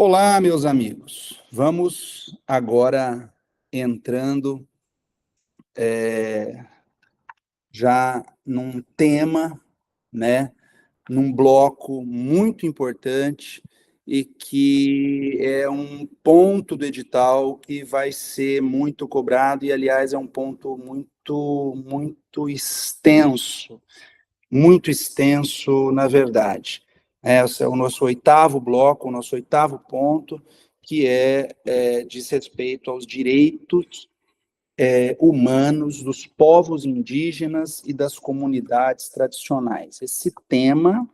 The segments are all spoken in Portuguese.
Olá, meus amigos. Vamos agora entrando já num tema, né, num bloco muito importante e que é um ponto do edital que vai ser muito cobrado e, aliás, é um ponto muito extenso, na verdade. Esse é o nosso oitavo bloco, o nosso oitavo ponto, que diz respeito aos direitos humanos dos povos indígenas e das comunidades tradicionais. Esse tema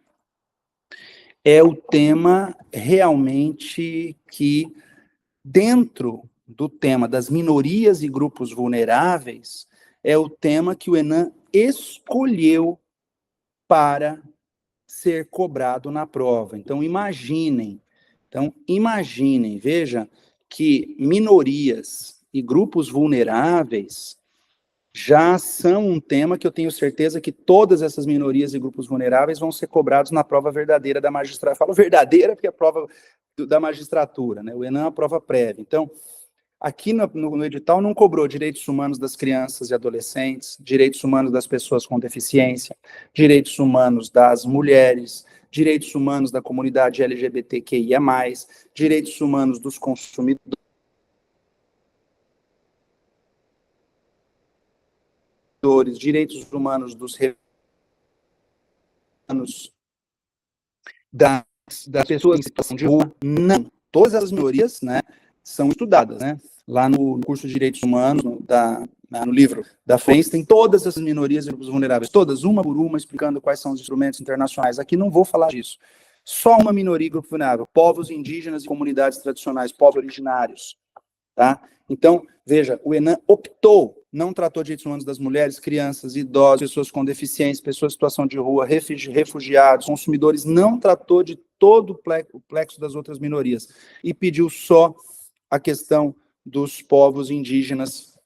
é o tema realmente que, dentro do tema das minorias e grupos vulneráveis, é o tema que o ENAM escolheu para ser cobrado na prova. Então, imaginem, veja que minorias e grupos vulneráveis já são um tema que eu tenho certeza que todas essas minorias e grupos vulneráveis vão ser cobrados na prova verdadeira da magistratura. Eu falo verdadeira porque é a prova da magistratura, né? O ENAM é a prova prévia. Então, aqui no edital não cobrou direitos humanos das crianças e adolescentes, direitos humanos das pessoas com deficiência, direitos humanos das mulheres, direitos humanos da comunidade LGBTQIA+, direitos humanos dos consumidores, direitos humanos dos das pessoas em situação de rua. Não. Todas as minorias, né, são estudadas, né? Lá no curso de Direitos Humanos, no livro da frente, tem todas as minorias e grupos vulneráveis, todas, uma por uma, explicando quais são os instrumentos internacionais. Aqui não vou falar disso. Só uma minoria e grupo vulnerável, povos indígenas e comunidades tradicionais, povos originários. Tá? Então, veja, o ENAM não tratou de direitos humanos das mulheres, crianças, idosos, pessoas com deficiência, pessoas em situação de rua, refugiados, consumidores, não tratou de todo o plexo das outras minorias e pediu só a questão dos povos indígenas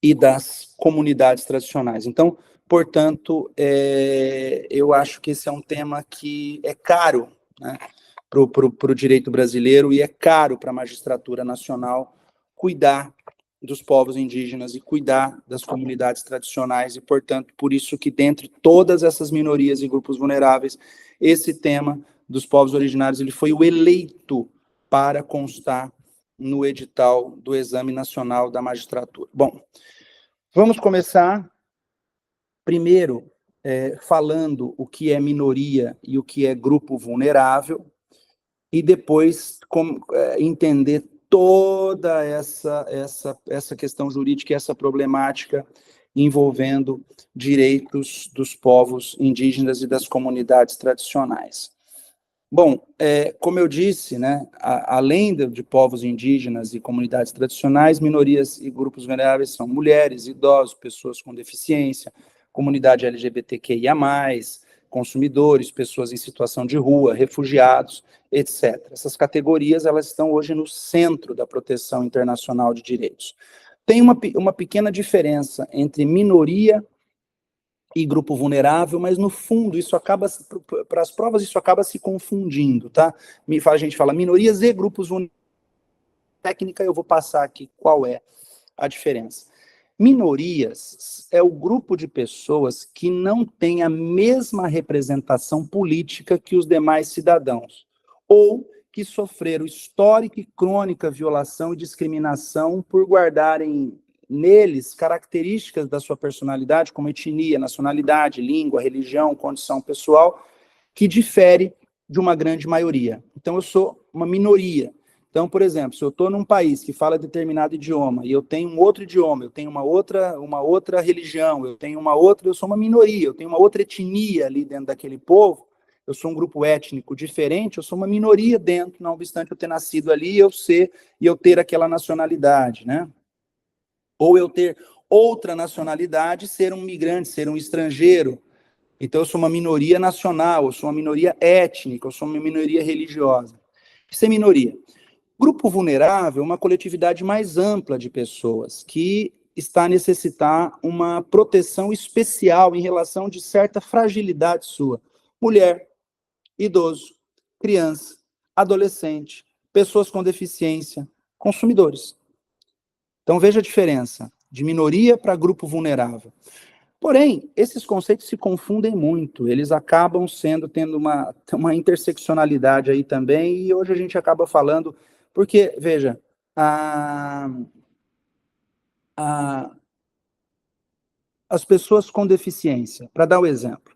e das comunidades tradicionais. Então, portanto, eu acho que esse é um tema que é caro, né, para o direito brasileiro, e é caro para a magistratura nacional cuidar dos povos indígenas e cuidar das comunidades tradicionais, e, portanto, por isso que, dentre todas essas minorias e grupos vulneráveis, esse tema dos povos originários ele foi o eleito para constar no edital do Exame Nacional da Magistratura. Bom, vamos começar primeiro falando o que é minoria e o que é grupo vulnerável, e depois entender toda essa questão jurídica, essa problemática envolvendo direitos dos povos indígenas e das comunidades tradicionais. Bom, como eu disse, né, além de povos indígenas e comunidades tradicionais, minorias e grupos vulneráveis são mulheres, idosos, pessoas com deficiência, comunidade LGBTQIA+, consumidores, pessoas em situação de rua, refugiados, etc. Essas categorias elas estão hoje no centro da proteção internacional de direitos. Tem uma pequena diferença entre minoria e grupo vulnerável, mas no fundo isso acaba, para as provas isso acaba se confundindo, tá? A gente fala minorias e grupos vulneráveis. Técnica, eu vou passar aqui qual é a diferença. Minorias é o grupo de pessoas que não tem a mesma representação política que os demais cidadãos, ou que sofreram histórica e crônica violação e discriminação por guardarem neles características da sua personalidade, como etnia, nacionalidade, língua, religião, condição pessoal, que difere de uma grande maioria. Então, eu sou uma minoria. Então, por exemplo, se eu estou num país que fala determinado idioma e eu tenho um outro idioma, eu tenho uma outra religião, eu sou uma minoria, eu tenho uma outra etnia ali dentro daquele povo, eu sou um grupo étnico diferente, eu sou uma minoria dentro, não obstante eu ter nascido ali e eu ter aquela nacionalidade, né? Ou eu ter outra nacionalidade, ser um migrante, ser um estrangeiro. Então, eu sou uma minoria nacional, eu sou uma minoria étnica, eu sou uma minoria religiosa. Isso é minoria. Grupo vulnerável é uma coletividade mais ampla de pessoas que está a necessitar uma proteção especial em relação de certa fragilidade sua. Mulher, idoso, criança, adolescente, pessoas com deficiência, consumidores. Então, veja a diferença, de minoria para grupo vulnerável. Porém, esses conceitos se confundem muito, eles acabam tendo uma interseccionalidade aí também, e hoje a gente acaba falando, porque, veja, as pessoas com deficiência, para dar o exemplo,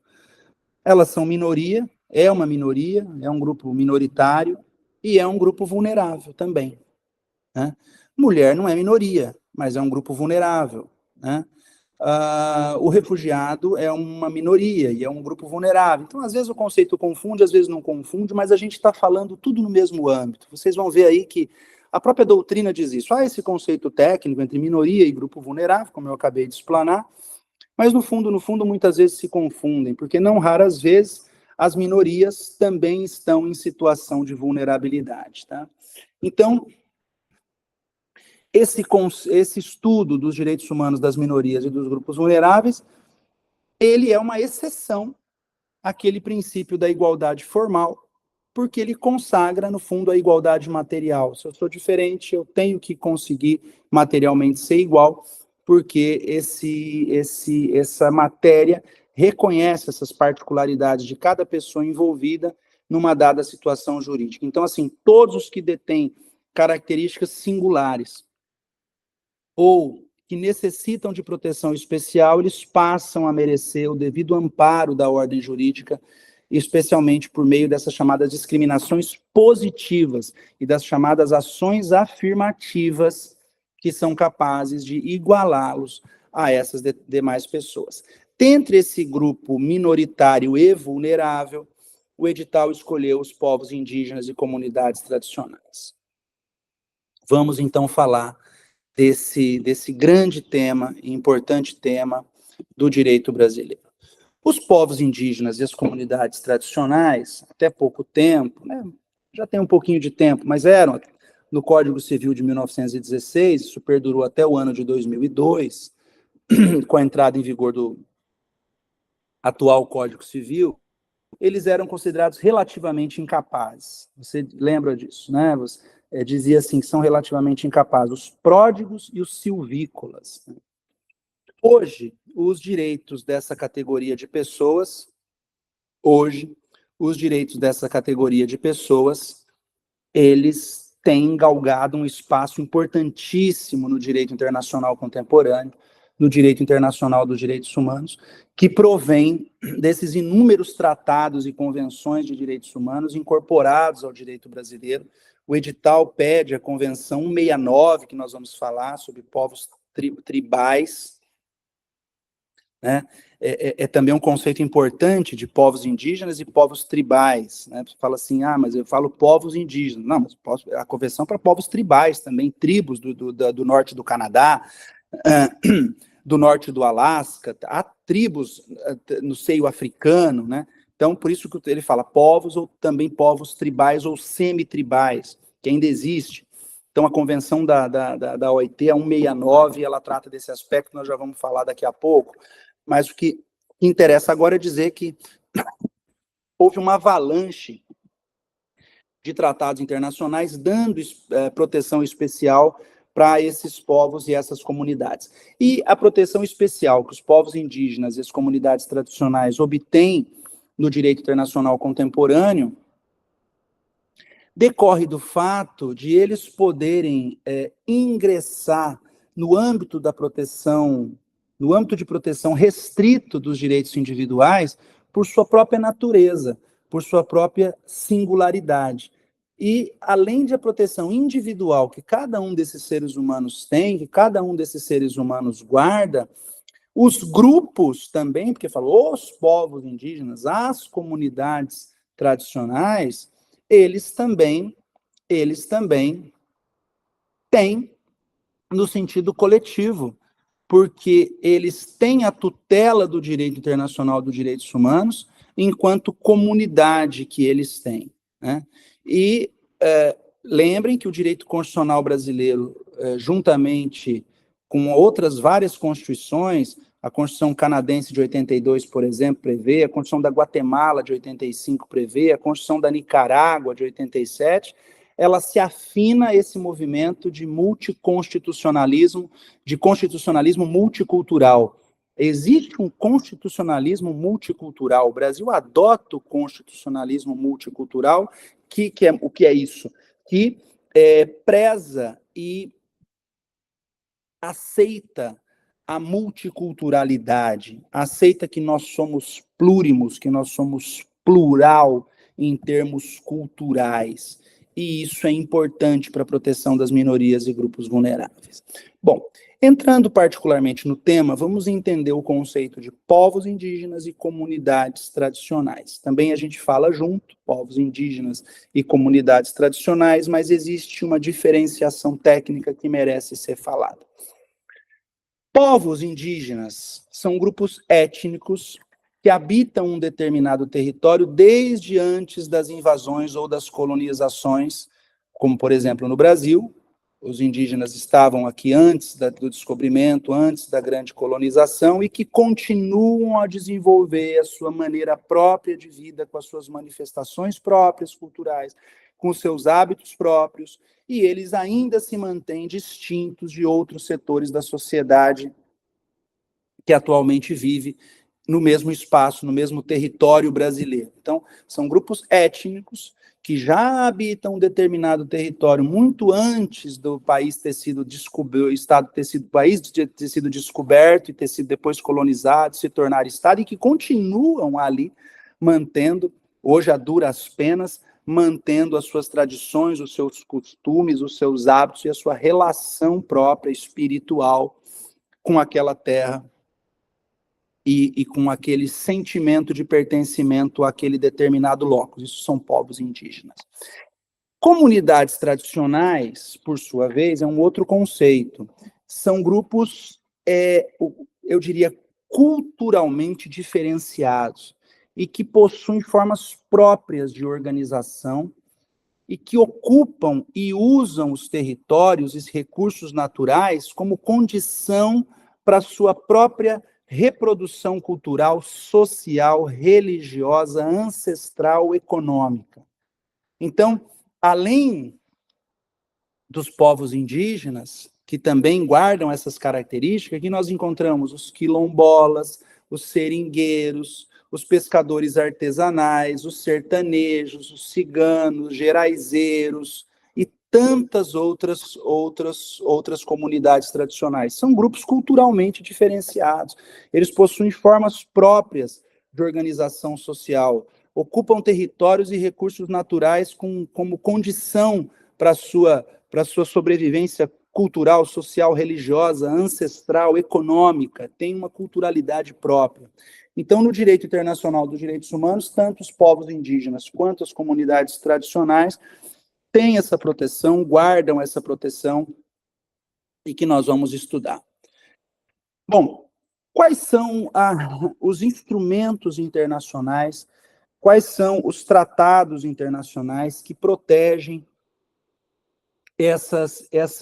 elas são minoria, é um grupo minoritário, e é um grupo vulnerável também, né? Mulher não é minoria, mas é um grupo vulnerável, né? O refugiado é uma minoria e é um grupo vulnerável. Então, às vezes o conceito confunde, às vezes não confunde, mas a gente está falando tudo no mesmo âmbito. Vocês vão ver aí que a própria doutrina diz isso. Há esse conceito técnico entre minoria e grupo vulnerável, como eu acabei de explanar, mas no fundo, muitas vezes se confundem, porque não raras vezes as minorias também estão em situação de vulnerabilidade, tá? Então, esse estudo dos direitos humanos das minorias e dos grupos vulneráveis, ele é uma exceção àquele princípio da igualdade formal, porque ele consagra, no fundo, a igualdade material. Se eu sou diferente, eu tenho que conseguir materialmente ser igual, porque essa matéria reconhece essas particularidades de cada pessoa envolvida numa dada situação jurídica. Então, assim, todos os que detêm características singulares ou que necessitam de proteção especial, eles passam a merecer o devido amparo da ordem jurídica, especialmente por meio dessas chamadas discriminações positivas e das chamadas ações afirmativas, que são capazes de igualá-los a essas demais pessoas. Dentre esse grupo minoritário e vulnerável, o edital escolheu os povos indígenas e comunidades tradicionais. Vamos, então, falar desse grande tema, importante tema do direito brasileiro. Os povos indígenas e as comunidades tradicionais, até pouco tempo, né, já tem um pouquinho de tempo, mas eram no Código Civil de 1916, isso perdurou até o ano de 2002, com a entrada em vigor do atual Código Civil, eles eram considerados relativamente incapazes. Você lembra disso, né? Dizia assim, que são relativamente incapazes, os pródigos e os silvícolas. Hoje, os direitos dessa categoria de pessoas, eles têm galgado um espaço importantíssimo no direito internacional contemporâneo, no direito internacional dos direitos humanos, que provém desses inúmeros tratados e convenções de direitos humanos incorporados ao direito brasileiro. O edital pede a Convenção 169, que nós vamos falar, sobre povos tribais, né? É também um conceito importante de povos indígenas e povos tribais, né? Você fala assim, mas eu falo povos indígenas. Não, mas a convenção para povos tribais também, tribos do norte do Canadá, do norte do Alasca, há tribos no seio africano, né? Então, por isso que ele fala povos ou também povos tribais ou semitribais, que ainda existe. Então, a convenção da OIT, a 169, ela trata desse aspecto, nós já vamos falar daqui a pouco, mas o que interessa agora é dizer que houve uma avalanche de tratados internacionais dando proteção especial para esses povos e essas comunidades. E a proteção especial que os povos indígenas e as comunidades tradicionais obtêm no direito internacional contemporâneo decorre do fato de eles poderem ingressar no âmbito da proteção, no âmbito de proteção restrito dos direitos individuais por sua própria natureza, por sua própria singularidade. E, além de a proteção individual que cada um desses seres humanos tem, que cada um desses seres humanos guarda, os grupos também, porque falou os povos indígenas, as comunidades tradicionais, eles também têm no sentido coletivo, porque eles têm a tutela do direito internacional dos direitos humanos enquanto comunidade que eles têm, né? E lembrem que o direito constitucional brasileiro, juntamente com outras várias constituições, a Constituição canadense de 82, por exemplo, prevê, a Constituição da Guatemala de 85 prevê, a Constituição da Nicarágua de 87, ela se afina a esse movimento de multiconstitucionalismo, de constitucionalismo multicultural. Existe um constitucionalismo multicultural. O Brasil adota o constitucionalismo multicultural, o que é isso? Que preza e aceita a multiculturalidade, aceita que nós somos plúrimos, que nós somos plural em termos culturais. E isso é importante para a proteção das minorias e grupos vulneráveis. Bom, entrando particularmente no tema, vamos entender o conceito de povos indígenas e comunidades tradicionais. Também a gente fala junto, povos indígenas e comunidades tradicionais, mas existe uma diferenciação técnica que merece ser falada. Povos indígenas são grupos étnicos que habitam um determinado território desde antes das invasões ou das colonizações, como, por exemplo, no Brasil. Os indígenas estavam aqui antes do descobrimento, antes da grande colonização, e que continuam a desenvolver a sua maneira própria de vida, com as suas manifestações próprias culturais, com os seus hábitos próprios, e eles ainda se mantêm distintos de outros setores da sociedade que atualmente vive no mesmo espaço, no mesmo território brasileiro. Então, são grupos étnicos que já habitam um determinado território muito antes do país ter sido descoberto, o Estado ter sido, o país ter sido descoberto e ter sido depois colonizado, se tornar Estado, e que continuam ali mantendo, hoje a duras penas, mantendo as suas tradições, os seus costumes, os seus hábitos e a sua relação própria, espiritual, com aquela terra e com aquele sentimento de pertencimento àquele determinado locus. Isso são povos indígenas. Comunidades tradicionais, por sua vez, é um outro conceito. São grupos, eu diria, culturalmente diferenciados e que possuem formas próprias de organização e que ocupam e usam os territórios e recursos naturais como condição para sua própria reprodução cultural, social, religiosa, ancestral, econômica. Então, além dos povos indígenas, que também guardam essas características, aqui nós encontramos os quilombolas, os seringueiros, os pescadores artesanais, os sertanejos, os ciganos, geraizeiros e tantas outras comunidades tradicionais. São grupos culturalmente diferenciados. Eles possuem formas próprias de organização social, ocupam territórios e recursos naturais como condição para a sua sobrevivência cultural, social, religiosa, ancestral, econômica, tem uma culturalidade própria. Então, no direito internacional dos direitos humanos, tanto os povos indígenas quanto as comunidades tradicionais têm essa proteção, guardam essa proteção, e que nós vamos estudar. Bom, quais são os instrumentos internacionais, quais são os tratados internacionais que protegem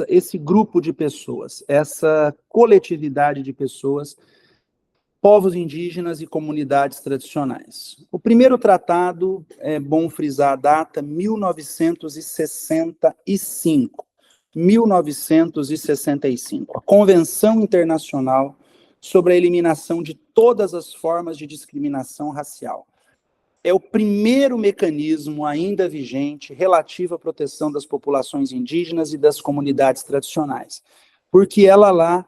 esse grupo de pessoas, essa coletividade de pessoas, povos indígenas e comunidades tradicionais? O primeiro tratado, é bom frisar a data, 1965. 1965, a Convenção Internacional sobre a Eliminação de Todas as Formas de Discriminação Racial. É o primeiro mecanismo ainda vigente relativo à proteção das populações indígenas e das comunidades tradicionais, porque ela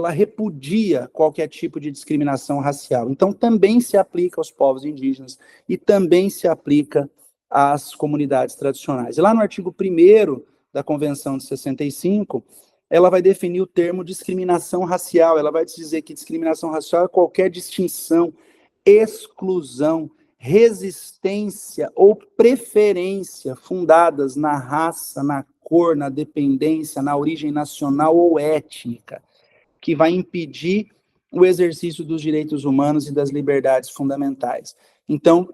repudia qualquer tipo de discriminação racial. Então, também se aplica aos povos indígenas e também se aplica às comunidades tradicionais. E lá no artigo 1º da Convenção de 65, ela vai definir o termo discriminação racial. Ela vai dizer que discriminação racial é qualquer distinção, exclusão, resistência ou preferência fundadas na raça, na cor, na dependência, na origem nacional ou étnica, que vai impedir o exercício dos direitos humanos e das liberdades fundamentais. Então,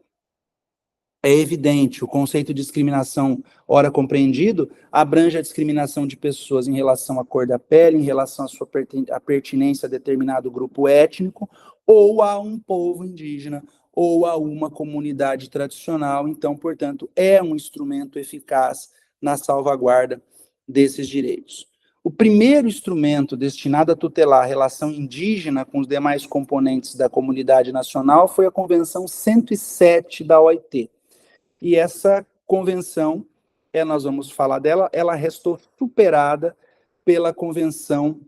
é evidente, o conceito de discriminação, ora compreendido, abrange a discriminação de pessoas em relação à cor da pele, em relação à sua pertinência a determinado grupo étnico, ou a um povo indígena, ou a uma comunidade tradicional. Então, portanto, é um instrumento eficaz na salvaguarda desses direitos. O primeiro instrumento destinado a tutelar a relação indígena com os demais componentes da comunidade nacional foi a Convenção 107 da OIT. E essa convenção, nós vamos falar dela, ela restou superada pela Convenção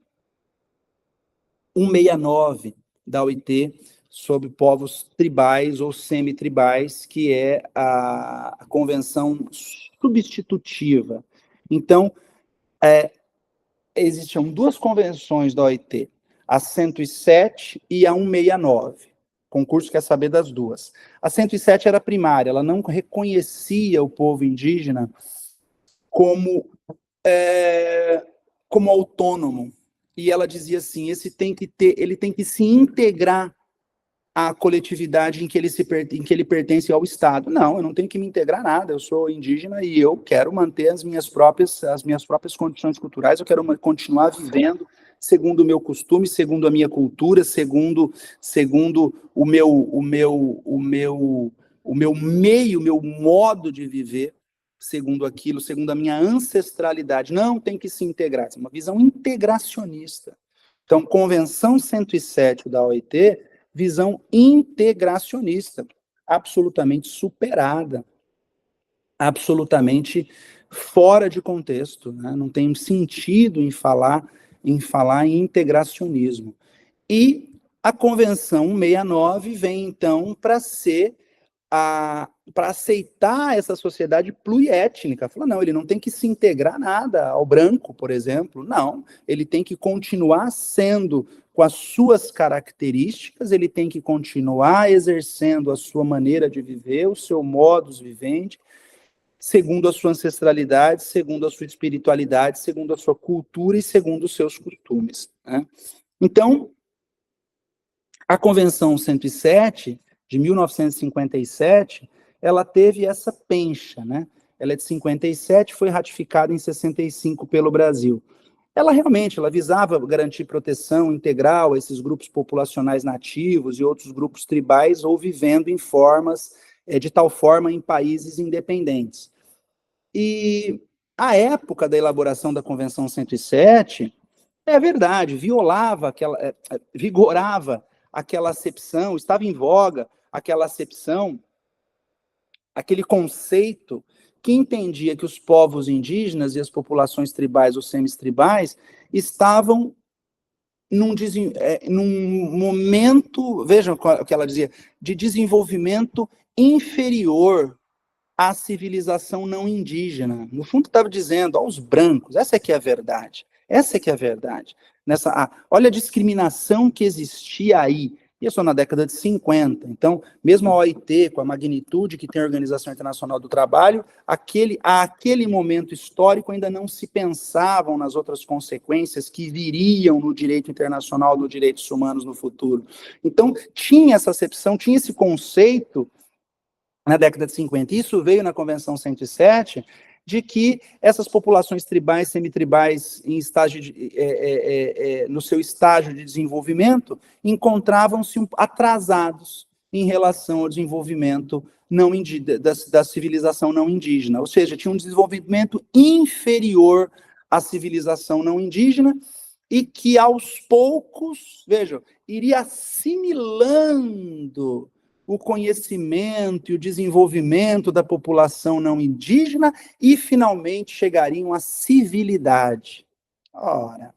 169 da OIT sobre povos tribais ou semitribais, que é a convenção substitutiva. Então, existiam duas convenções da OIT, a 107 e a 169. O concurso quer saber das duas. A 107 era primária, ela não reconhecia o povo indígena como autônomo. E ela dizia assim, ele tem que se integrar à coletividade em que ele pertence ao Estado. Não, eu não tenho que me integrar nada, eu sou indígena e eu quero manter as minhas próprias condições culturais, eu quero continuar vivendo segundo o meu costume, segundo a minha cultura, segundo o meu meio, o meu modo de viver, segundo aquilo, segundo a minha ancestralidade. Não tem que se integrar, é uma visão integracionista. Então, Convenção 107 da OIT, visão integracionista, absolutamente superada, absolutamente fora de contexto, né? Não tem sentido em falar em integracionismo. E a Convenção 169 vem, então, para aceitar essa sociedade pluriétnica. Fala, não, ele não tem que se integrar nada ao branco, por exemplo. Não, ele tem que continuar sendo com as suas características, ele tem que continuar exercendo a sua maneira de viver, o seu modus vivendi, segundo a sua ancestralidade, segundo a sua espiritualidade, segundo a sua cultura e segundo os seus costumes, né? Então, a Convenção 107, de 1957, ela teve essa pencha, né? Ela é de 57, foi ratificada em 65 pelo Brasil. Ela visava garantir proteção integral a esses grupos populacionais nativos e outros grupos tribais ou vivendo de tal forma em países independentes. E a época da elaboração da Convenção 107, é verdade, vigorava aquela acepção, estava em voga aquela acepção, aquele conceito que entendia que os povos indígenas e as populações tribais ou semitribais estavam num momento, vejam o que ela dizia, de desenvolvimento inferior à civilização não indígena. No fundo, estava dizendo aos brancos, essa é que é a verdade. Essa é que é a verdade. Olha a discriminação que existia aí. Isso na década de 50. Então, mesmo a OIT, com a magnitude que tem a Organização Internacional do Trabalho, aquele momento histórico ainda não se pensavam nas outras consequências que viriam no direito internacional dos direitos humanos no futuro. Então, tinha essa acepção, tinha esse conceito na década de 50. Isso veio na Convenção 107, de que essas populações tribais, semitribais, no seu estágio de desenvolvimento, encontravam-se atrasados em relação ao desenvolvimento da civilização não indígena, ou seja, tinha um desenvolvimento inferior à civilização não indígena e que, aos poucos, vejam, iria assimilando o conhecimento e o desenvolvimento da população não indígena e, finalmente, chegariam à civilidade. Ora,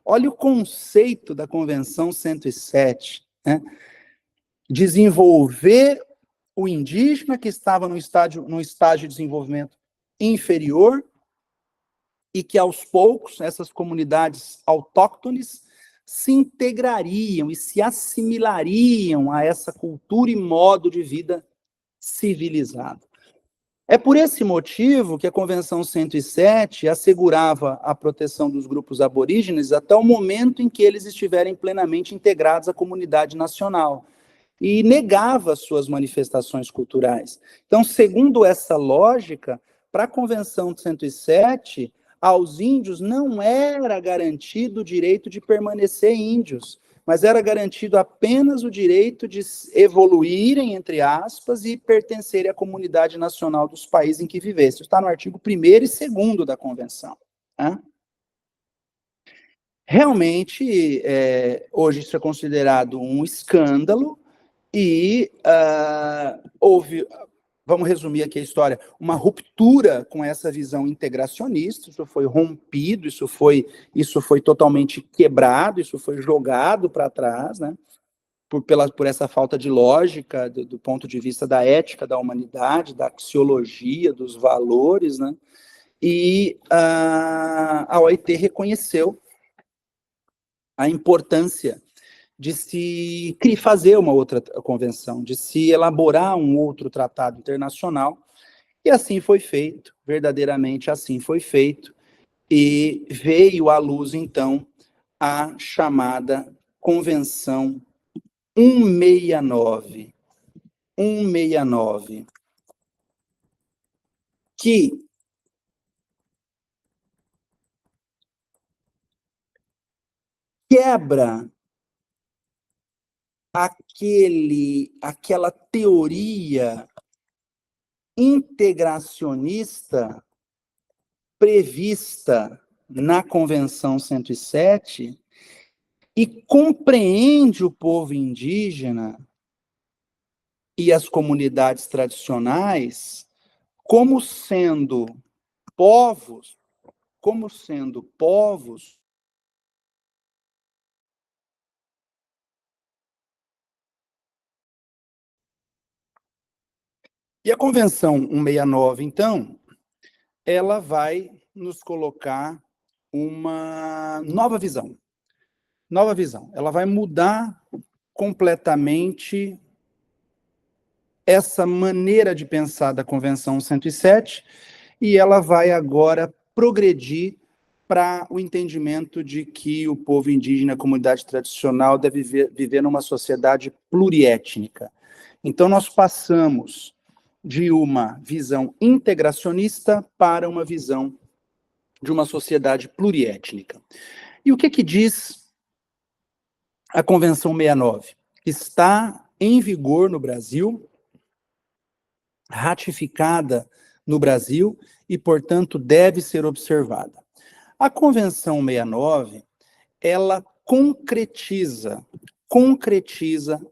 olha o conceito da Convenção 107, né? Desenvolver o indígena que estava num estágio de desenvolvimento inferior e que, aos poucos, essas comunidades autóctones se integrariam e se assimilariam a essa cultura e modo de vida civilizado. É por esse motivo que a Convenção 107 assegurava a proteção dos grupos aborígenes até o momento em que eles estiverem plenamente integrados à comunidade nacional e negava suas manifestações culturais. Então, segundo essa lógica, para a Convenção 107, aos índios não era garantido o direito de permanecer índios, mas era garantido apenas o direito de evoluírem, entre aspas, e pertencerem à comunidade nacional dos países em que vivessem. Isso está no artigo 1º e 2º da Convenção. Né? Realmente, hoje isso é considerado um escândalo e houve, vamos resumir aqui a história, uma ruptura com essa visão integracionista, isso foi rompido, isso foi totalmente quebrado, isso foi jogado para trás, né? Por essa falta de lógica do ponto de vista da ética da humanidade, da axiologia, dos valores, né? E a OIT reconheceu a importância de se fazer uma outra convenção, de se elaborar um outro tratado internacional, e assim foi feito, verdadeiramente assim foi feito, e veio à luz, então, a chamada Convenção 169, que quebra aquela teoria integracionista prevista na Convenção 107 e compreende o povo indígena e as comunidades tradicionais como sendo povos, E a Convenção 169, então, ela vai nos colocar uma nova visão. Ela vai mudar completamente essa maneira de pensar da Convenção 107 e ela vai agora progredir para o entendimento de que o povo indígena, a comunidade tradicional, deve viver numa sociedade pluriétnica. Então, nós passamos de uma visão integracionista para uma visão de uma sociedade pluriétnica. E o que diz a Convenção 69? Está em vigor no Brasil, ratificada no Brasil e, portanto, deve ser observada. A Convenção 69, ela concretiza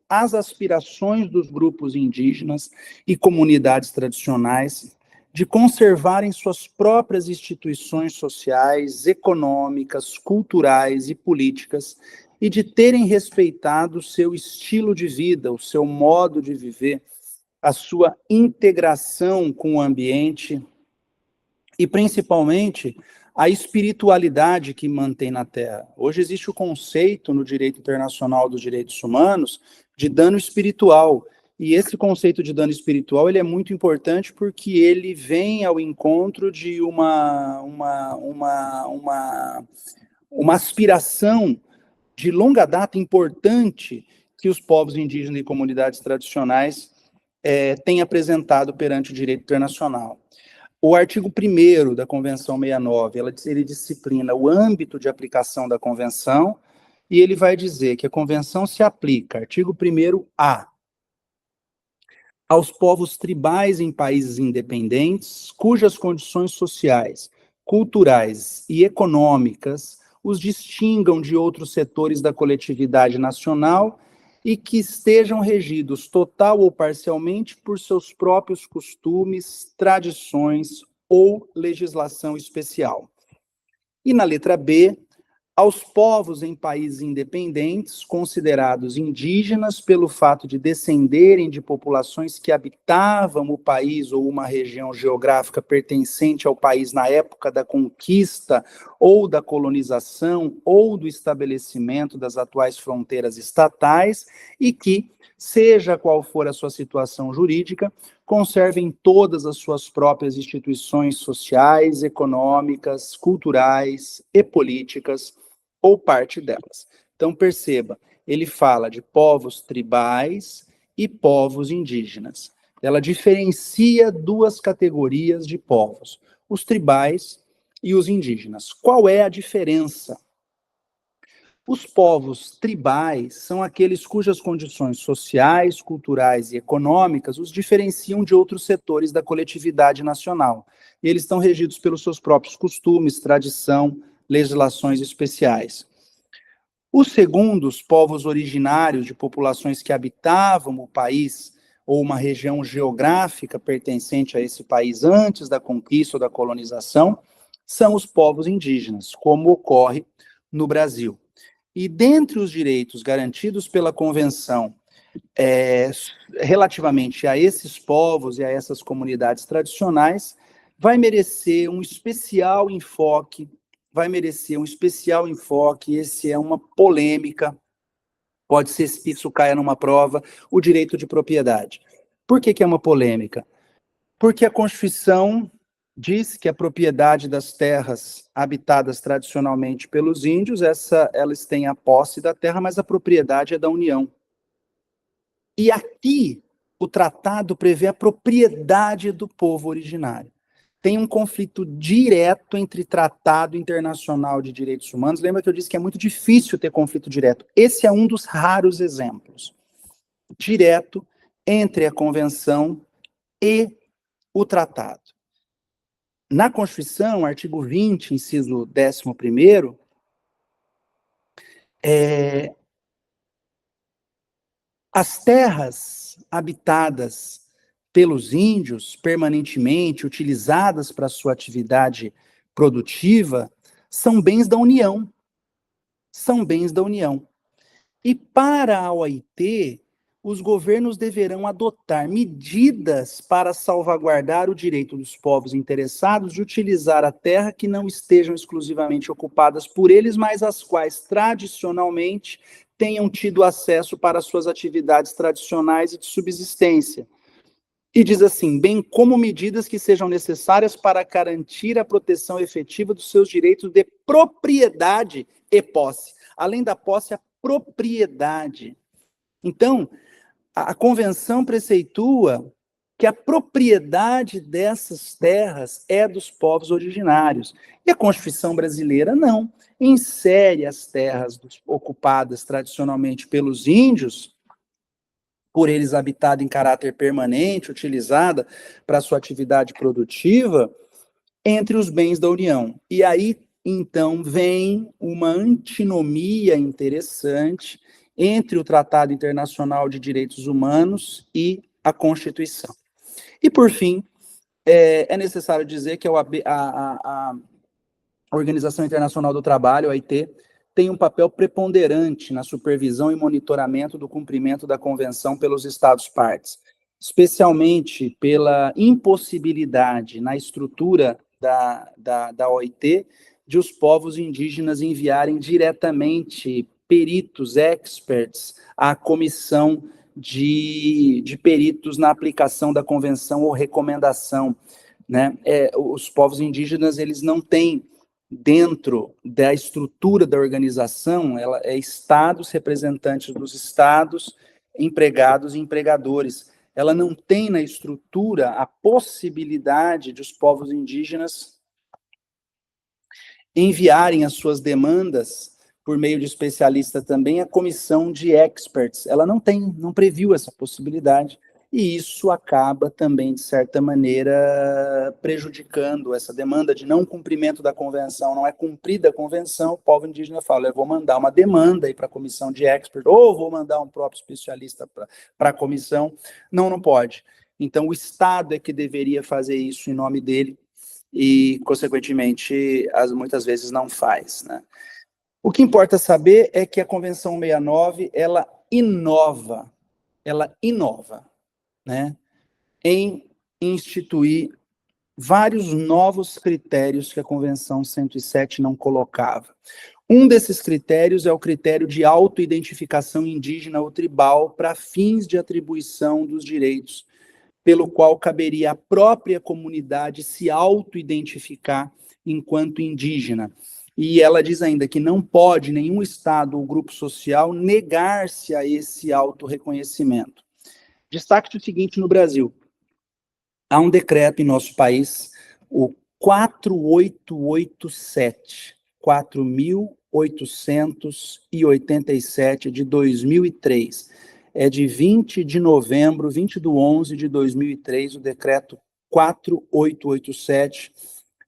as aspirações dos grupos indígenas e comunidades tradicionais de conservarem suas próprias instituições sociais, econômicas, culturais e políticas e de terem respeitado o seu estilo de vida, o seu modo de viver, a sua integração com o ambiente e, principalmente, a espiritualidade que mantém na Terra. Hoje existe o conceito no direito internacional dos direitos humanos de dano espiritual. E esse conceito de dano espiritual ele é muito importante porque ele vem ao encontro de uma aspiração de longa data importante que os povos indígenas e comunidades tradicionais têm apresentado perante o direito internacional. O artigo 1º da Convenção 69, ele disciplina o âmbito de aplicação da Convenção e ele vai dizer que a Convenção se aplica, artigo 1º-A, aos povos tribais em países independentes, cujas condições sociais, culturais e econômicas os distingam de outros setores da coletividade nacional e que estejam regidos total ou parcialmente por seus próprios costumes, tradições ou legislação especial. E na letra B, aos povos em países independentes, considerados indígenas pelo fato de descenderem de populações que habitavam o país ou uma região geográfica pertencente ao país na época da conquista ou da colonização ou do estabelecimento das atuais fronteiras estatais e que, seja qual for a sua situação jurídica, conservem todas as suas próprias instituições sociais, econômicas, culturais e políticas, ou parte delas. Então, perceba, ele fala de povos tribais e povos indígenas. Ela diferencia duas categorias de povos, os tribais e os indígenas. Qual é a diferença? Os povos tribais são aqueles cujas condições sociais, culturais e econômicas os diferenciam de outros setores da coletividade nacional. E eles estão regidos pelos seus próprios costumes, tradição, legislações especiais. Os segundos, povos originários de populações que habitavam o país ou uma região geográfica pertencente a esse país antes da conquista ou da colonização, são os povos indígenas, como ocorre no Brasil. E dentre os direitos garantidos pela Convenção relativamente a esses povos e a essas comunidades tradicionais, vai merecer um especial enfoque, esse é uma polêmica, pode ser que isso caia numa prova, o direito de propriedade. Por que é uma polêmica? Porque a Constituição diz que a propriedade das terras habitadas tradicionalmente pelos índios, elas têm a posse da terra, mas a propriedade é da União. E aqui, o tratado prevê a propriedade do povo originário. Tem um conflito direto entre Tratado Internacional de Direitos Humanos. Lembra que eu disse que é muito difícil ter conflito direto? Esse é um dos raros exemplos. Direto entre a Convenção e o Tratado. Na Constituição, artigo 20, inciso 11º, as terras habitadas pelos índios, permanentemente utilizadas para sua atividade produtiva, são bens da União. São bens da União. E para a OIT, os governos deverão adotar medidas para salvaguardar o direito dos povos interessados de utilizar a terra que não estejam exclusivamente ocupadas por eles, mas as quais tradicionalmente tenham tido acesso para suas atividades tradicionais e de subsistência. E diz assim, bem como medidas que sejam necessárias para garantir a proteção efetiva dos seus direitos de propriedade e posse. Além da posse, a propriedade. Então, a Convenção preceitua que a propriedade dessas terras é dos povos originários. E a Constituição brasileira não. Insere as terras ocupadas tradicionalmente pelos índios, por eles habitada em caráter permanente, utilizada para sua atividade produtiva, entre os bens da União. E aí, então, vem uma antinomia interessante entre o Tratado Internacional de Direitos Humanos e a Constituição. E, por fim, é necessário dizer que a Organização Internacional do Trabalho, a OIT, tem um papel preponderante na supervisão e monitoramento do cumprimento da Convenção pelos Estados-partes, especialmente pela impossibilidade na estrutura da OIT de os povos indígenas enviarem diretamente peritos, experts, à comissão de peritos na aplicação da Convenção ou recomendação, né? Os povos indígenas, eles não têm dentro da estrutura da organização, ela é estados, representantes dos estados, empregados e empregadores. Ela não tem na estrutura a possibilidade de os povos indígenas enviarem as suas demandas por meio de especialistas também à comissão de experts. Ela não previu essa possibilidade. E isso acaba também, de certa maneira, prejudicando essa demanda de não cumprimento da convenção. Não é cumprida a convenção, o povo indígena fala, eu vou mandar uma demanda para a comissão de expert, ou vou mandar um próprio especialista para a comissão. Não pode. Então, o Estado é que deveria fazer isso em nome dele e, consequentemente, muitas vezes não faz, né? O que importa saber é que a Convenção 69, ela inova, né, em instituir vários novos critérios que a Convenção 107 não colocava. Um desses critérios é o critério de autoidentificação indígena ou tribal para fins de atribuição dos direitos, pelo qual caberia à própria comunidade se autoidentificar enquanto indígena. E ela diz ainda que não pode nenhum Estado ou grupo social negar-se a esse autorreconhecimento. Destaque o seguinte no Brasil. Há um decreto em nosso país, o 4887, 4.887 de 2003. É de 20 de novembro, 20 de 11 de 2003, o decreto 4887,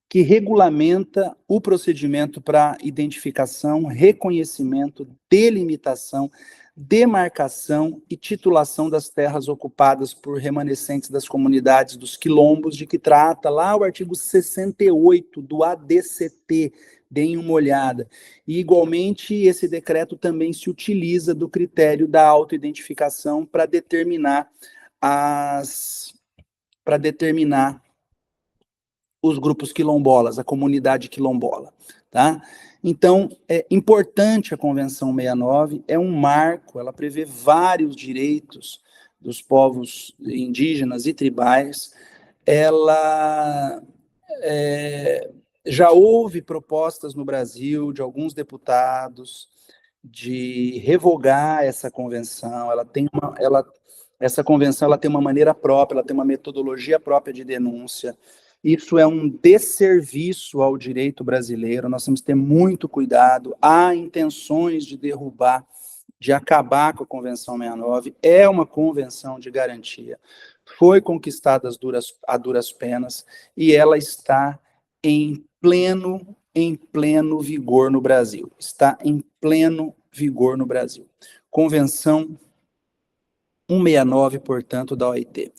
que regulamenta o procedimento para identificação, reconhecimento, delimitação, demarcação e titulação das terras ocupadas por remanescentes das comunidades dos quilombos, de que trata lá o artigo 68 do ADCT, deem uma olhada. E, igualmente, esse decreto também se utiliza do critério da autoidentificação para determinar os grupos quilombolas, a comunidade quilombola, tá? Então, é importante a Convenção 69, é um marco, ela prevê vários direitos dos povos indígenas e tribais, ela já houve propostas no Brasil de alguns deputados de revogar essa convenção, essa convenção ela tem uma maneira própria, ela tem uma metodologia própria de denúncia. Isso é um desserviço ao direito brasileiro, nós temos que ter muito cuidado. Há intenções de derrubar, de acabar com a Convenção 69, é uma convenção de garantia, foi conquistada a duras penas e ela está em pleno vigor no Brasil. Está em pleno vigor no Brasil. Convenção 169, portanto, da OIT.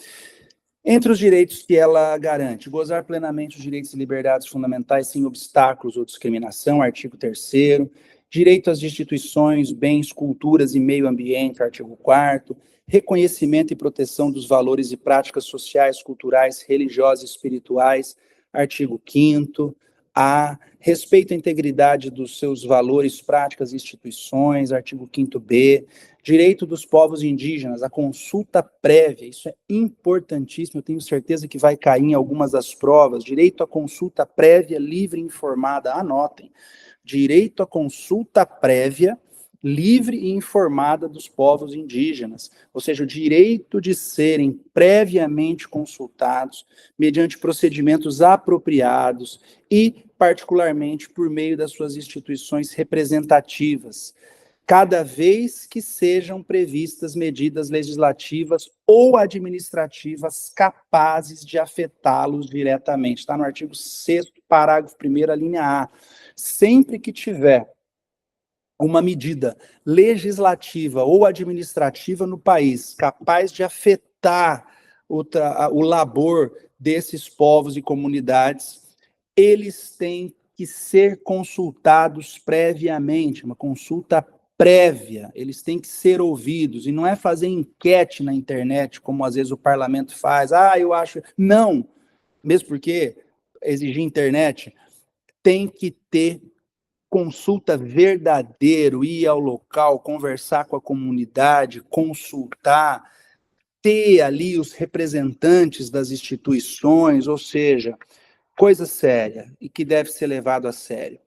Entre os direitos que ela garante, gozar plenamente os direitos e liberdades fundamentais sem obstáculos ou discriminação, artigo 3º, direito às instituições, bens, culturas e meio ambiente, artigo 4º, reconhecimento e proteção dos valores e práticas sociais, culturais, religiosas e espirituais, artigo 5º, a respeito à integridade dos seus valores, práticas e instituições, artigo 5º-B, direito dos povos indígenas, a consulta prévia, isso é importantíssimo, eu tenho certeza que vai cair em algumas das provas, direito à consulta prévia, livre e informada, anotem, direito à consulta prévia, livre e informada dos povos indígenas, ou seja, o direito de serem previamente consultados, mediante procedimentos apropriados e, particularmente, por meio das suas instituições representativas, cada vez que sejam previstas medidas legislativas ou administrativas capazes de afetá-los diretamente. Está no artigo 6º, parágrafo 1º, a linha A. Sempre que tiver uma medida legislativa ou administrativa no país capaz de afetar o labor desses povos e comunidades, eles têm que ser consultados previamente, uma consulta prévia, eles têm que ser ouvidos, e não é fazer enquete na internet, como às vezes o parlamento faz, eu acho... Não, mesmo porque exigir internet, tem que ter consulta verdadeira, ir ao local, conversar com a comunidade, consultar, ter ali os representantes das instituições, ou seja, coisa séria e que deve ser levado a sério.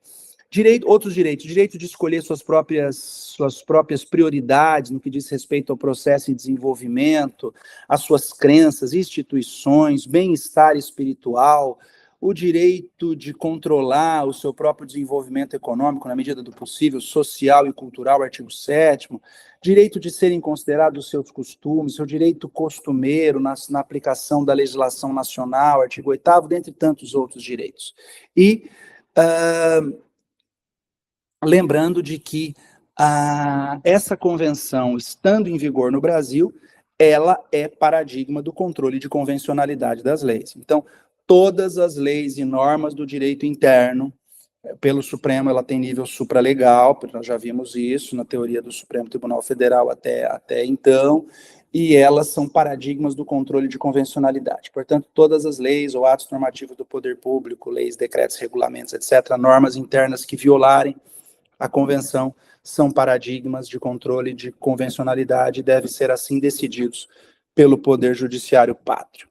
Outros direitos, direito de escolher suas próprias prioridades no que diz respeito ao processo de desenvolvimento, as suas crenças, instituições, bem-estar espiritual, o direito de controlar o seu próprio desenvolvimento econômico na medida do possível, social e cultural, artigo 7º, direito de serem considerados os seus costumes, seu direito costumeiro na aplicação da legislação nacional, artigo 8º, dentre tantos outros direitos. E lembrando de que essa convenção, estando em vigor no Brasil, ela é paradigma do controle de convencionalidade das leis. Então, todas as leis e normas do direito interno, pelo Supremo, ela tem nível supralegal, nós já vimos isso na teoria do Supremo Tribunal Federal até então, e elas são paradigmas do controle de convencionalidade. Portanto, todas as leis ou atos normativos do poder público, leis, decretos, regulamentos, etc., normas internas que violarem a convenção são paradigmas de controle de convencionalidade e devem ser assim decididos pelo Poder Judiciário Pátrio.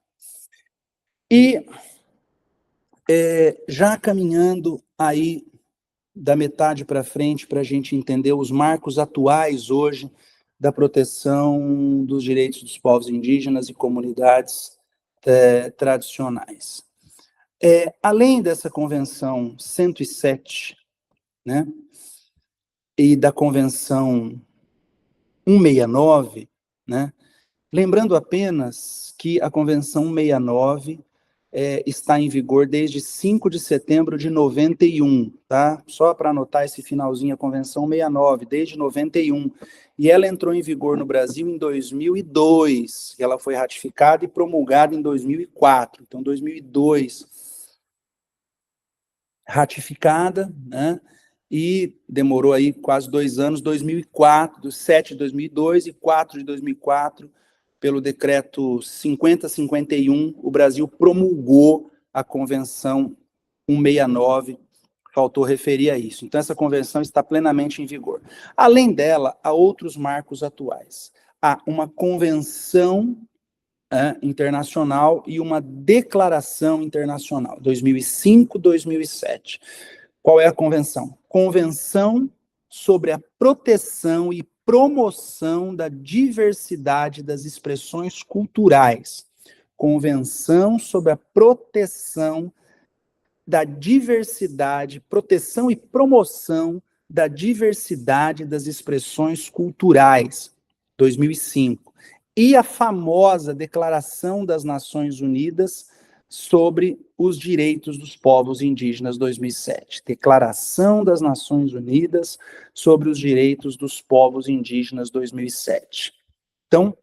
E já caminhando aí da metade para frente para a gente entender os marcos atuais hoje da proteção dos direitos dos povos indígenas e comunidades tradicionais. Além dessa Convenção 107, né, e da Convenção 169, né? Lembrando apenas que a Convenção 169 está em vigor desde 5 de setembro de 91, tá? Só para anotar esse finalzinho, a Convenção 69, desde 91. E ela entrou em vigor no Brasil em 2002. Ela foi ratificada e promulgada em 2004. Então, 2002, ratificada, né? E demorou aí quase 2 anos, 2004, 7 de 2002 e 4 de 2004, pelo decreto 5051, o Brasil promulgou a Convenção 169, faltou referir a isso. Então, essa convenção está plenamente em vigor. Além dela, há outros marcos atuais. Há uma convenção internacional e uma declaração internacional, 2005, 2007. Qual é a convenção? Convenção sobre a proteção e promoção da diversidade das expressões culturais. Convenção sobre a proteção da diversidade, proteção e promoção da diversidade das expressões culturais, 2005. E a famosa Declaração das Nações Unidas sobre os Direitos dos Povos Indígenas, 2007. Declaração das Nações Unidas sobre os Direitos dos Povos Indígenas, 2007. Então,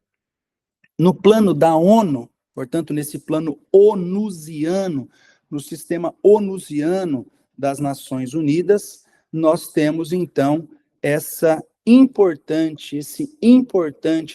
no plano da ONU, portanto, nesse plano onusiano, no sistema onusiano das Nações Unidas, nós temos, então, esse importante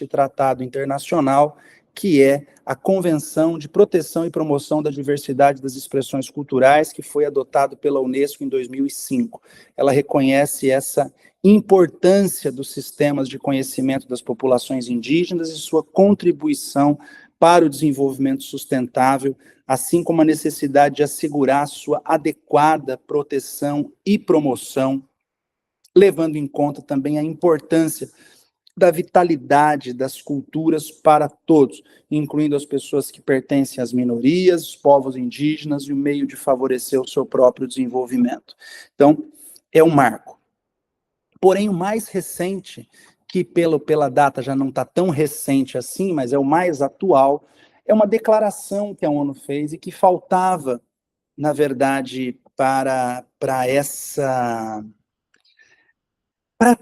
tratado internacional, que é a Convenção de Proteção e Promoção da Diversidade das Expressões Culturais, que foi adotado pela Unesco em 2005. Ela reconhece essa importância dos sistemas de conhecimento das populações indígenas e sua contribuição para o desenvolvimento sustentável, assim como a necessidade de assegurar sua adequada proteção e promoção, levando em conta também a importância da vitalidade das culturas para todos, incluindo as pessoas que pertencem às minorias, os povos indígenas, e o meio de favorecer o seu próprio desenvolvimento. Então, é um marco. Porém, o mais recente, que pela data já não está tão recente assim, mas é o mais atual, é uma declaração que a ONU fez e que faltava, na verdade, para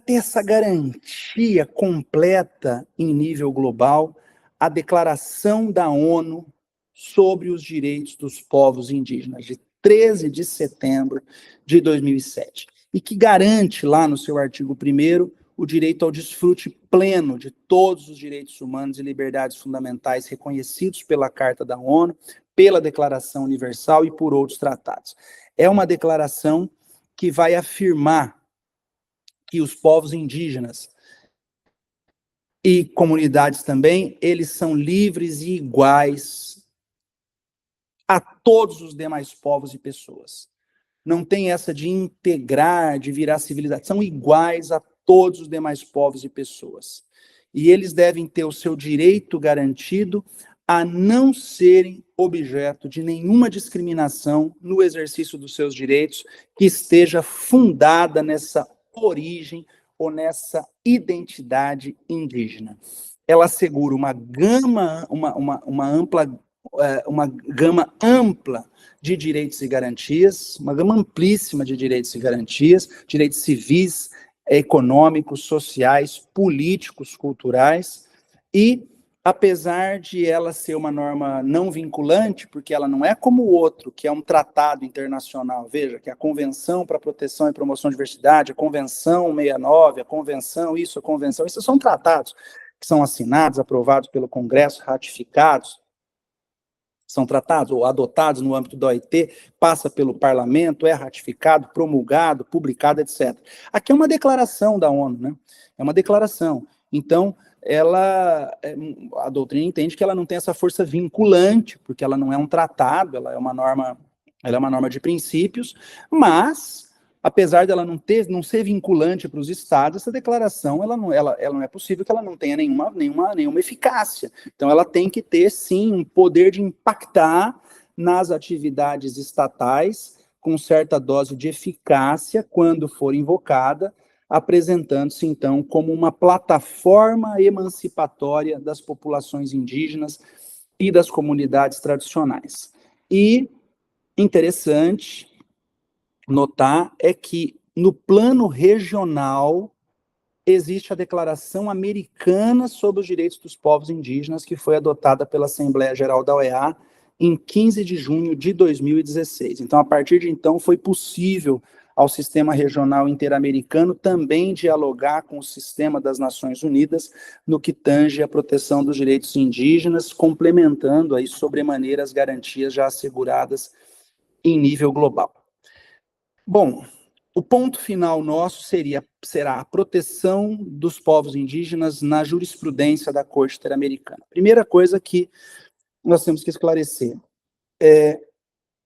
ter essa garantia completa em nível global, a Declaração da ONU sobre os Direitos dos Povos Indígenas, de 13 de setembro de 2007, e que garante lá no seu artigo 1º o direito ao desfrute pleno de todos os direitos humanos e liberdades fundamentais reconhecidos pela Carta da ONU, pela Declaração Universal e por outros tratados. É uma declaração que vai afirmar que os povos indígenas e comunidades também, eles são livres e iguais a todos os demais povos e pessoas. Não tem essa de integrar, de virar civilização, são iguais a todos os demais povos e pessoas. E eles devem ter o seu direito garantido a não serem objeto de nenhuma discriminação no exercício dos seus direitos que esteja fundada nessa origem ou nessa identidade indígena. Ela assegura uma gama ampla de direitos e garantias, uma gama amplíssima de direitos e garantias, direitos civis, econômicos, sociais, políticos, culturais, e apesar de ela ser uma norma não vinculante, porque ela não é como o outro, que é um tratado internacional, veja, que é a Convenção para a Proteção e Promoção da Diversidade, a Convenção 69, a Convenção, esses são tratados que são assinados, aprovados pelo Congresso, ratificados, são tratados ou adotados no âmbito da OIT, passa pelo parlamento, é ratificado, promulgado, publicado, etc. Aqui é uma declaração da ONU, né? É uma declaração. Então, a doutrina entende que ela não tem essa força vinculante, porque ela não é um tratado, ela é uma norma de princípios, mas, apesar dela não ser vinculante para os estados, essa declaração, ela não é possível que ela não tenha nenhuma eficácia. Então, ela tem que ter, sim, um poder de impactar nas atividades estatais, com certa dose de eficácia, quando for invocada, apresentando-se, então, como uma plataforma emancipatória das populações indígenas e das comunidades tradicionais. E interessante notar é que, no plano regional, existe a Declaração Americana sobre os Direitos dos Povos Indígenas, que foi adotada pela Assembleia Geral da OEA em 15 de junho de 2016. Então, a partir de então, foi possível ao sistema regional interamericano também dialogar com o sistema das Nações Unidas no que tange à proteção dos direitos indígenas, complementando aí sobremaneira as garantias já asseguradas em nível global. Bom, o ponto final nosso será a proteção dos povos indígenas na jurisprudência da Corte Interamericana. Primeira coisa que nós temos que esclarecer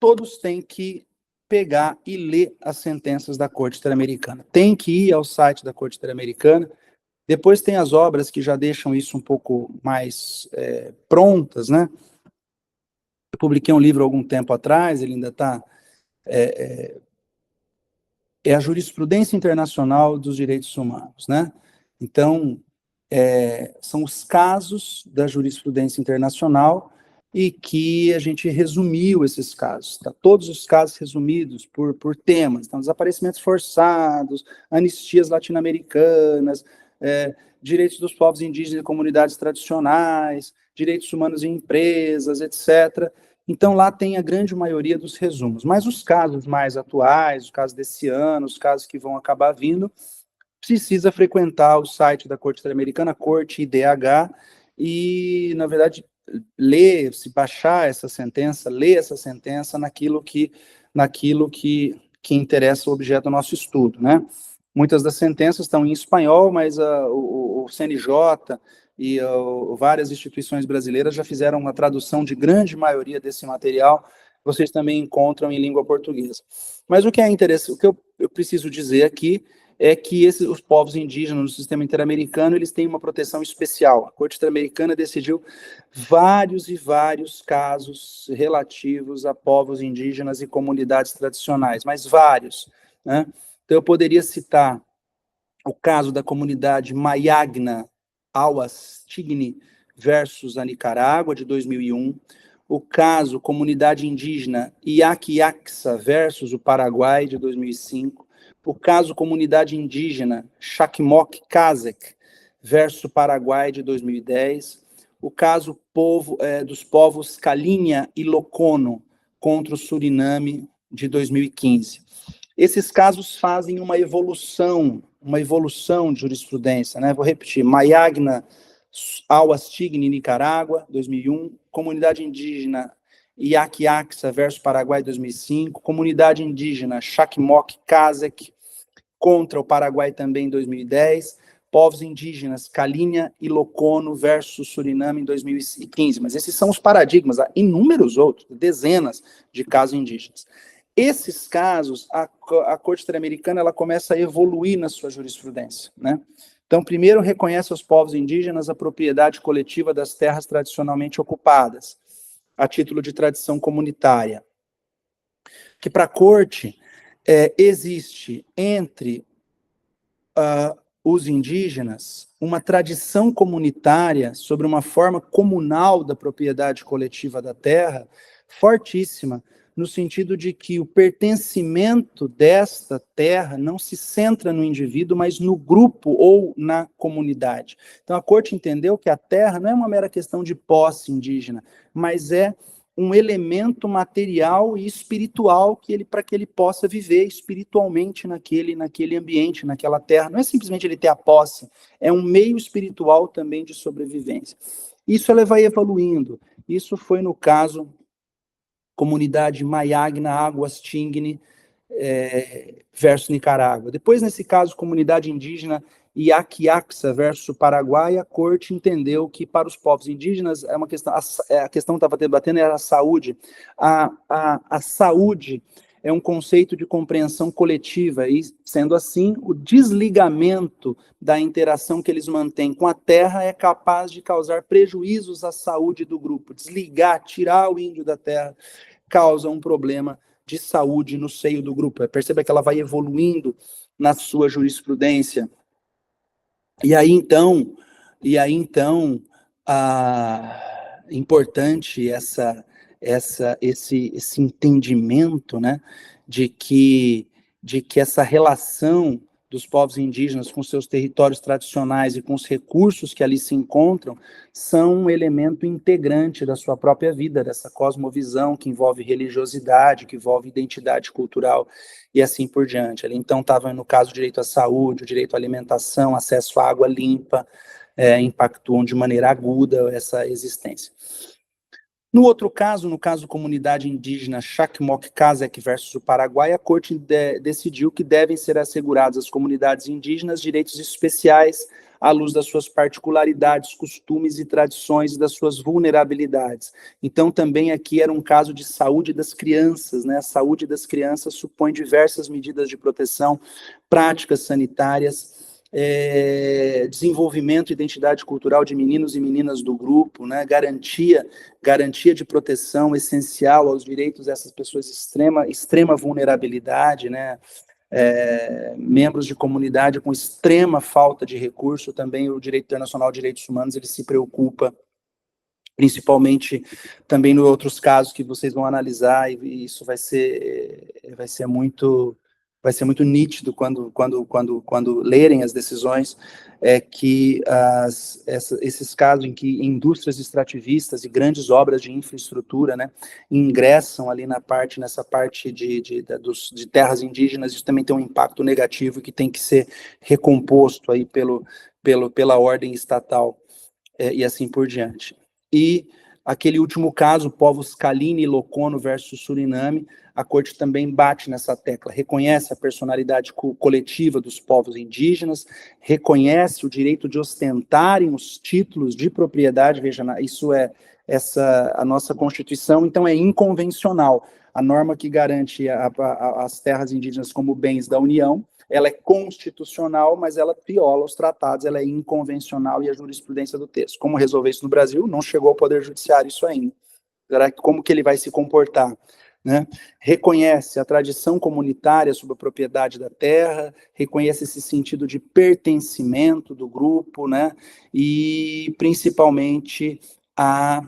todos têm que pegar e ler as sentenças da Corte Interamericana. Tem que ir ao site da Corte Interamericana. Depois tem as obras que já deixam isso um pouco mais prontas, né? Eu publiquei um livro há algum tempo atrás, ele ainda está... É a jurisprudência internacional dos direitos humanos, né? Então, são os casos da jurisprudência internacional e que a gente resumiu esses casos, tá? Todos os casos resumidos por temas, então, desaparecimentos forçados, anistias latino-americanas, direitos dos povos indígenas e comunidades tradicionais, direitos humanos em empresas, etc. Então, lá tem a grande maioria dos resumos. Mas os casos mais atuais, os casos desse ano, os casos que vão acabar vindo, precisa frequentar o site da Corte Interamericana, Corte IDH, e, na verdade, ler, se baixar essa sentença, ler essa sentença naquilo que interessa o objeto do nosso estudo, né? Muitas das sentenças estão em espanhol, mas o CNJ e várias instituições brasileiras já fizeram uma tradução de grande maioria desse material, vocês também encontram em língua portuguesa. Mas o que é interessante, o que eu preciso dizer aqui é que os povos indígenas no sistema interamericano, eles têm uma proteção especial. A Corte Interamericana decidiu vários e vários casos relativos a povos indígenas e comunidades tradicionais, mas vários, né? Então, eu poderia citar o caso da comunidade Mayagna Awastigni versus a Nicarágua, de 2001, o caso comunidade indígena Iaquiaxa versus o Paraguai, de 2005, o caso comunidade indígena Chacmoc Kazakh versus Paraguai, de 2010, o caso dos povos Calinha e Locono contra o Suriname, de 2015. Esses casos fazem uma evolução de jurisprudência, né? Vou repetir: Mayagna Awastigni, Nicarágua, 2001, comunidade indígena Iaquiaxa versus Paraguai, 2005, comunidade indígena Chacmoc Kazakh contra o Paraguai, também em 2010, povos indígenas Calinha e Locono versus Suriname, em 2015. Mas esses são os paradigmas, há inúmeros outros, dezenas de casos indígenas. Esses casos, a Corte Interamericana, ela começa a evoluir na sua jurisprudência, né? Então, primeiro, reconhece aos povos indígenas a propriedade coletiva das terras tradicionalmente ocupadas, a título de tradição comunitária. Que para a Corte existe entre os indígenas uma tradição comunitária sobre uma forma comunal da propriedade coletiva da terra fortíssima, no sentido de que o pertencimento desta terra não se centra no indivíduo, mas no grupo ou na comunidade. Então, a Corte entendeu que a terra não é uma mera questão de posse indígena, mas é um elemento material e espiritual para que ele possa viver espiritualmente naquele ambiente, naquela terra. Não é simplesmente ele ter a posse, é um meio espiritual também de sobrevivência. Isso ela vai evoluindo. Isso foi no caso comunidade Mayagna Awastigni versus Nicarágua. Depois, nesse caso, comunidade indígena Iaquiaxa versus Paraguai, a Corte entendeu que para os povos indígenas é uma questão, a questão que estava debatendo era a saúde. A saúde é um conceito de compreensão coletiva e, sendo assim, o desligamento da interação que eles mantêm com a terra é capaz de causar prejuízos à saúde do grupo. Desligar, tirar o índio da terra, causa um problema de saúde no seio do grupo. Perceba que ela vai evoluindo na sua jurisprudência. E aí, então, importante esse entendimento, né, de que essa relação dos povos indígenas com seus territórios tradicionais e com os recursos que ali se encontram são um elemento integrante da sua própria vida, dessa cosmovisão que envolve religiosidade, que envolve identidade cultural e assim por diante. Ali, então, estava no caso o direito à saúde, o direito à alimentação, acesso à água limpa, impactuam de maneira aguda essa existência. No outro caso, no caso comunidade indígena Chacmoc-Kazakh versus o Paraguai, a Corte decidiu que devem ser assegurados às comunidades indígenas direitos especiais à luz das suas particularidades, costumes e tradições e das suas vulnerabilidades. Então, também aqui era um caso de saúde das crianças, né? A saúde das crianças supõe diversas medidas de proteção, práticas sanitárias, desenvolvimento e identidade cultural de meninos e meninas do grupo, né? Garantia de proteção essencial aos direitos dessas pessoas extrema vulnerabilidade, né? Membros de comunidade com extrema falta de recurso. Também o direito internacional de direitos humanos ele se preocupa, principalmente também nos outros casos que vocês vão analisar, e isso vai ser muito nítido quando lerem as decisões, que esses casos em que indústrias extrativistas e grandes obras de infraestrutura, né, ingressam ali nessa parte de terras indígenas, isso também tem um impacto negativo que tem que ser recomposto aí pela ordem estatal, e assim por diante. E aquele último caso, povos Kalini e Locono versus Suriname, a Corte também bate nessa tecla, reconhece a personalidade coletiva dos povos indígenas, reconhece o direito de ostentarem os títulos de propriedade, veja, isso é a nossa Constituição, então é inconvencional. A norma que garante as terras indígenas como bens da União, ela é constitucional, mas ela viola os tratados, ela é inconvencional e a jurisprudência do texto. Como resolver isso no Brasil? Não chegou ao Poder Judiciário isso ainda. Como que ele vai se comportar? Né? Reconhece a tradição comunitária sobre a propriedade da terra, reconhece esse sentido de pertencimento do grupo, né? E principalmente a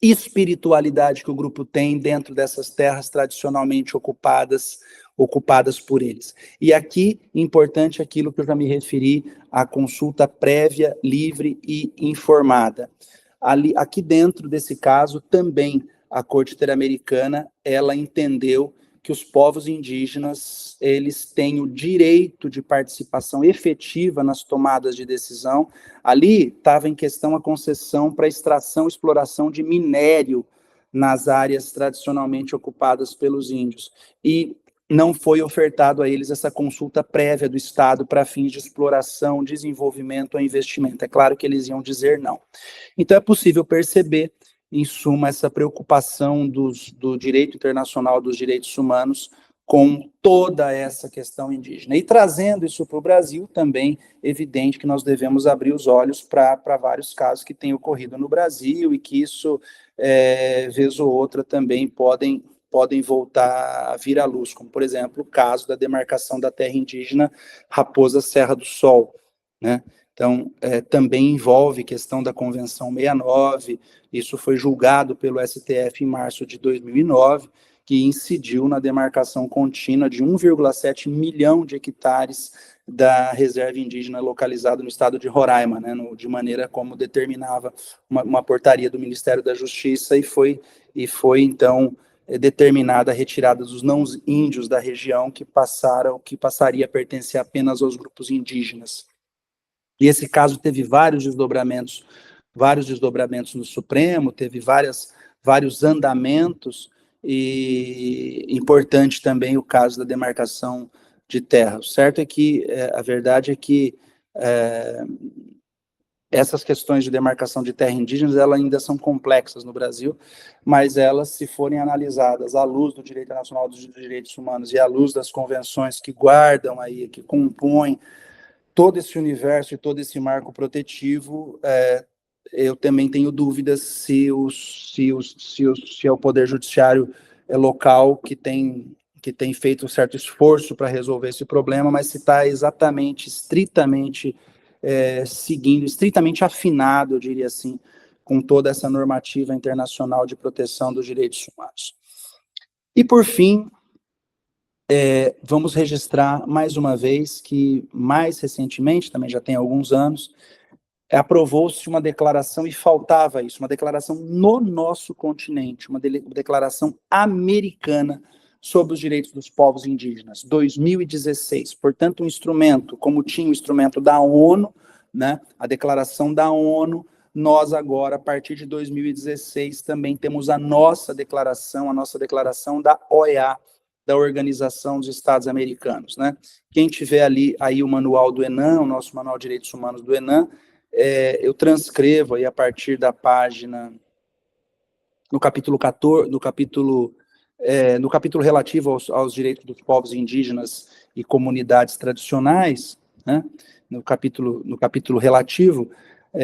espiritualidade que o grupo tem dentro dessas terras tradicionalmente ocupadas por eles. E aqui, importante aquilo que eu já me referi, a consulta prévia, livre e informada. Aqui dentro desse caso, também a Corte Interamericana, ela entendeu que os povos indígenas, eles têm o direito de participação efetiva nas tomadas de decisão. Ali estava em questão a concessão para extração e exploração de minério nas áreas tradicionalmente ocupadas pelos índios. E não foi ofertado a eles essa consulta prévia do Estado para fins de exploração, desenvolvimento ou investimento. É claro que eles iam dizer não. Então é possível perceber, em suma, essa preocupação do direito internacional dos direitos humanos com toda essa questão indígena. E trazendo isso para o Brasil, também evidente que nós devemos abrir os olhos para vários casos que têm ocorrido no Brasil e que isso, vez ou outra, também podem voltar a vir à luz, como, por exemplo, o caso da demarcação da terra indígena Raposa Serra do Sol, né? Então, também envolve questão da Convenção 69, isso foi julgado pelo STF em março de 2009, que incidiu na demarcação contínua de 1,7 milhão de hectares da reserva indígena localizada no estado de Roraima, né, de maneira como determinava uma portaria do Ministério da Justiça, e foi então, determinada a retirada dos não índios da região que passaria a pertencer apenas aos grupos indígenas. E esse caso teve vários desdobramentos no Supremo, teve vários andamentos, e importante também o caso da demarcação de terra. O certo é que, a verdade é que essas questões de demarcação de terra indígenas, elas ainda são complexas no Brasil, mas elas, se forem analisadas à luz do direito internacional dos direitos humanos e à luz das convenções que guardam aí, que compõem todo esse universo e todo esse marco protetivo, eu também tenho dúvidas se o Poder Judiciário local que tem feito um certo esforço para resolver esse problema, mas se está exatamente, estritamente seguindo, estritamente afinado, eu diria assim, com toda essa normativa internacional de proteção dos direitos humanos. E, por fim, vamos registrar mais uma vez que, mais recentemente, também já tem alguns anos, aprovou-se uma declaração, e faltava isso, uma declaração no nosso continente, uma declaração americana sobre os direitos dos povos indígenas, 2016. Portanto, um instrumento, como tinha o instrumento da ONU, né, a declaração da ONU, nós agora, a partir de 2016, também temos a nossa declaração da OEA, da Organização dos Estados Americanos, né? Quem tiver ali aí o manual do ENAM, o nosso manual de direitos humanos do ENAM, eu transcrevo aí a partir da página, no capítulo 14, no capítulo relativo aos direitos dos povos indígenas e comunidades tradicionais, né? No capítulo relativo,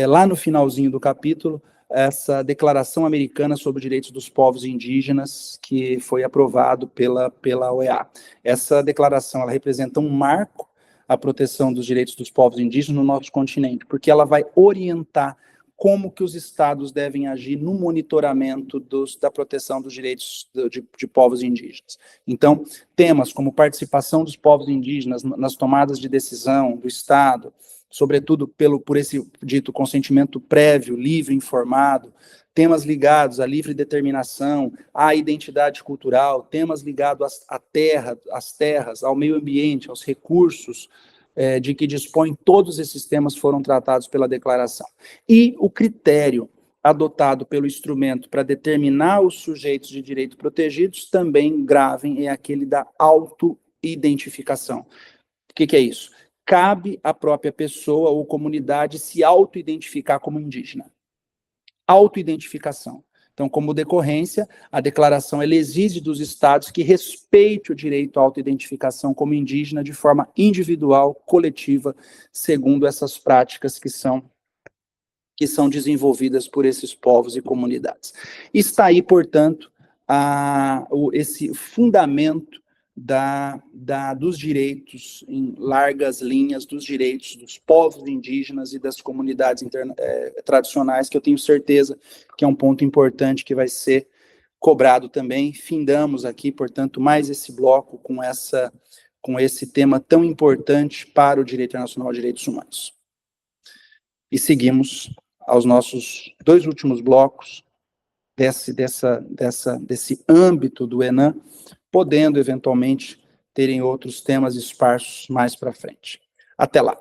lá no finalzinho do capítulo, essa declaração americana sobre os direitos dos povos indígenas, que foi aprovado pela OEA. Essa declaração, ela representa um marco à proteção dos direitos dos povos indígenas no nosso continente, porque ela vai orientar como que os estados devem agir no monitoramento da proteção dos direitos de povos indígenas. Então, temas como participação dos povos indígenas nas tomadas de decisão do estado, sobretudo por esse dito consentimento prévio, livre, informado, temas ligados à livre determinação, à identidade cultural, temas ligados à terra, às terras, ao meio ambiente, aos recursos de que dispõem, todos esses temas foram tratados pela declaração. E o critério adotado pelo instrumento para determinar os sujeitos de direito protegidos, também gravem, é aquele da autoidentificação. O que é isso? Cabe à própria pessoa ou comunidade se auto-identificar como indígena. Autoidentificação. Então, como decorrência, a declaração ela exige dos estados que respeite o direito à autoidentificação como indígena de forma individual, coletiva, segundo essas práticas que são desenvolvidas por esses povos e comunidades. Está aí, portanto, esse fundamento dos direitos, em largas linhas, dos direitos dos povos indígenas e das comunidades tradicionais, que eu tenho certeza que é um ponto importante que vai ser cobrado também. Findamos aqui, portanto, mais esse bloco com esse tema tão importante para o direito internacional de direitos humanos. E seguimos aos nossos 2 últimos blocos desse âmbito do ENAM, podendo, eventualmente, terem outros temas esparsos mais para frente. Até lá.